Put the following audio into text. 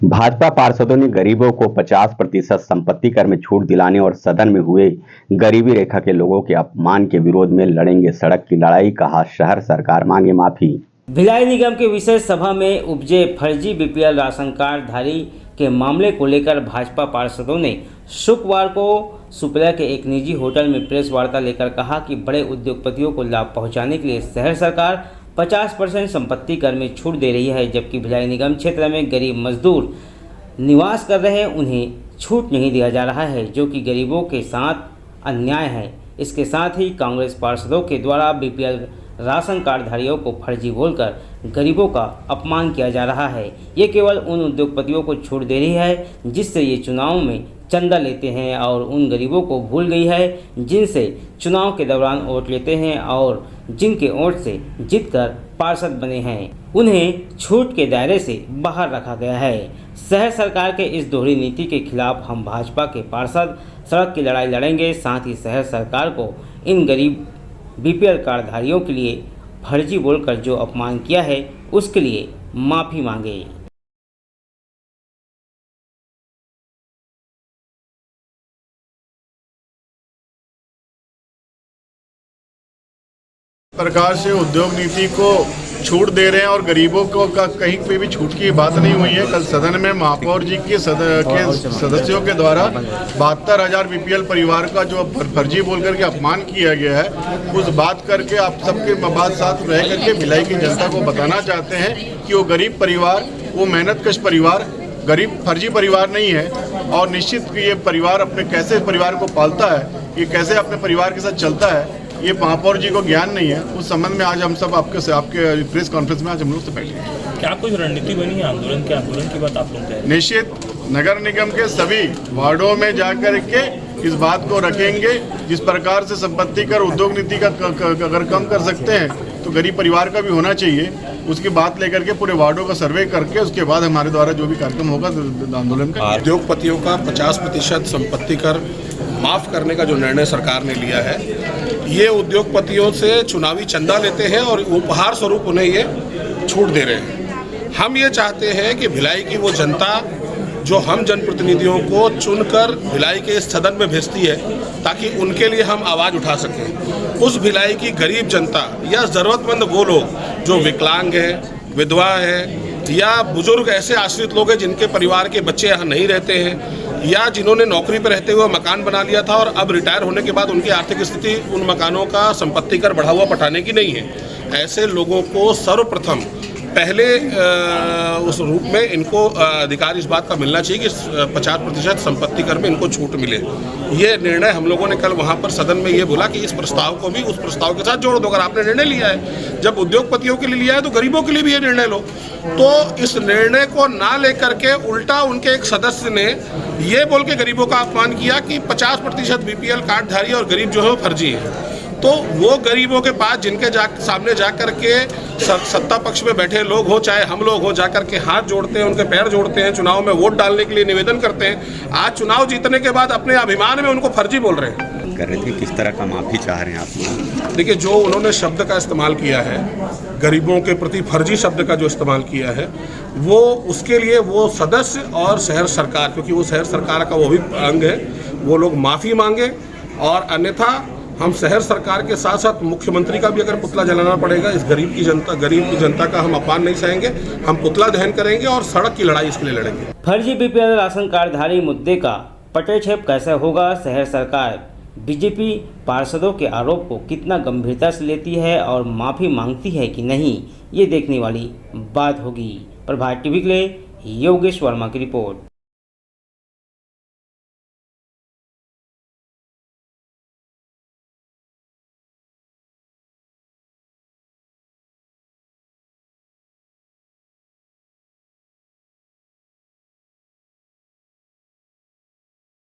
भाजपा पार्षदों ने गरीबों को 50% संपत्ति कर में छूट दिलाने और सदन में हुए गरीबी रेखा के लोगों के अपमान के विरोध में लड़ेंगे सड़क की लड़ाई, कहा शहर सरकार मांगे माफी। भिलाई निगम के विशेष सभा में उपजे फर्जी बीपीएल राशन कार्ड धारी के मामले को लेकर भाजपा पार्षदों ने शुक्रवार को सुपला के एक निजी होटल में प्रेस वार्ता लेकर कहा कि बड़े उद्योगपतियों को लाभ पहुंचाने के लिए शहर सरकार 50% संपत्ति कर में छूट दे रही है, जबकि भिलाई निगम क्षेत्र में गरीब मजदूर निवास कर रहे हैं उन्हें छूट नहीं दिया जा रहा है, जो कि गरीबों के साथ अन्याय है। इसके साथ ही कांग्रेस पार्षदों के द्वारा बीपीएल राशन कार्डधारियों को फर्जी बोलकर गरीबों का अपमान किया जा रहा है। ये केवल उन उद्योगपतियों को छूट दे रही है जिससे ये चुनाव में चंदा लेते हैं और उन गरीबों को भूल गई है जिनसे चुनाव के दौरान वोट लेते हैं और जिनके वोट से जीतकर पार्षद बने हैं, उन्हें छूट के दायरे से बाहर रखा गया है। शहर सरकार के इस दोहरी नीति के खिलाफ हम भाजपा के पार्षद सड़क की लड़ाई लड़ेंगे। साथ ही शहर सरकार को इन गरीब बीपीएल कार्डधारियों के लिए फर्जी बोलकर जो अपमान किया है उसके लिए माफी मांगे। प्रकार से उद्योग नीति को छूट दे रहे हैं और गरीबों को का कहीं पे भी छूट की बात नहीं हुई है। कल सदन में महापौर जी के सदस्यों के द्वारा 72,000 बीपीएल परिवार का जो फर्जी बोल करके अपमान किया गया है, उस बात करके आप सबके बात साथ रह करके भिलाई की जनता को बताना चाहते हैं कि वो गरीब परिवार, वो मेहनतकश परिवार, गरीब फर्जी परिवार नहीं है। और निश्चित ये परिवार अपने कैसे परिवार को पालता है, ये कैसे अपने परिवार के साथ चलता है, ये महापौर जी को ज्ञान नहीं है। उस संबंध में आज हम सब आपके प्रेस कॉन्फ्रेंस में आज हम लोग से बैठे। क्या कोई रणनीति बनी है आंदोलन की बात आप लोग कह रहे हैं? निश्चित नगर निगम के सभी वार्डों में जाकर के इस बात को रखेंगे। जिस प्रकार से संपत्ति कर उद्योग नीति का अगर कम कर सकते हैं तो गरीब परिवार का भी होना चाहिए। उसकी बात लेकर के पूरे वार्डों का सर्वे करके उसके बाद हमारे द्वारा जो भी कार्यक्रम होगा आंदोलन का। उद्योगपतियों का 50% संपत्ति कर माफ करने का जो निर्णय सरकार ने लिया है, ये उद्योगपतियों से चुनावी चंदा लेते हैं और उपहार स्वरूप उन्हें ये छूट दे रहे हैं। हम ये चाहते हैं कि भिलाई की वो जनता जो हम जनप्रतिनिधियों को चुनकर भिलाई के इस सदन में भेजती है ताकि उनके लिए हम आवाज़ उठा सकें, उस भिलाई की गरीब जनता या ज़रूरतमंद वो लोग जो विकलांग हैं, विधवा है या बुजुर्ग ऐसे आश्रित लोग हैं जिनके परिवार के बच्चे यहाँ नहीं रहते हैं या जिन्होंने नौकरी पर रहते हुए मकान बना लिया था और अब रिटायर होने के बाद उनकी आर्थिक स्थिति उन मकानों का संपत्ति कर बढ़ा हुआ पटाने की नहीं है, ऐसे लोगों को सर्वप्रथम पहले उस रूप में इनको अधिकार इस बात का मिलना चाहिए कि 50% संपत्ति कर में इनको छूट मिले। ये निर्णय हम लोगों ने कल वहाँ पर सदन में ये बोला कि इस प्रस्ताव को भी उस प्रस्ताव के साथ जोड़ दो। अगर आपने निर्णय लिया है, जब उद्योगपतियों के लिए लिया है तो गरीबों के लिए भी ये निर्णय लो। तो इस निर्णय को ना लेकर के उल्टा उनके एक सदस्य ने ये बोल के गरीबों का अपमान किया कि 50% बीपीएल कार्डधारी और गरीब जो है वो फर्जी है। तो वो गरीबों के पास जिनके सामने जाकर के सत्ता पक्ष में बैठे लोग हो चाहे हम लोग हो, जाकर के हाथ जोड़ते हैं, उनके पैर जोड़ते हैं, चुनाव में वोट डालने के लिए निवेदन करते हैं। आज चुनाव जीतने के बाद अपने अभिमान में उनको फर्जी बोल रहे हैं। कर रहे थे, किस तरह का माफी चाह रहे हैं आप? देखिए, जो उन्होंने शब्द का इस्तेमाल किया है, गरीबों के प्रति फर्जी शब्द का जो इस्तेमाल किया है, वो उसके लिए वो सदस्य और शहर सरकार, क्योंकि वो शहर सरकार का वो भी अंग है, वो लोग माफ़ी मांगे। और अन्यथा हम शहर सरकार के साथ साथ मुख्यमंत्री का भी अगर पुतला जलाना पड़ेगा, इस गरीब की जनता का हम अपमान नहीं सहेंगे। हम पुतला दहन करेंगे और सड़क की लड़ाई इसके लिए लड़ेंगे। फर्जी बीपीएल राशन कार्डधारी मुद्दे का पटेछेप कैसे होगा? शहर सरकार बीजेपी पार्षदों के आरोप को कितना गंभीरता से लेती है और माफी मांगती है कि नहीं, ये देखने वाली बात होगी। प्रभात टीवी के लिए योगेश वर्मा की रिपोर्ट।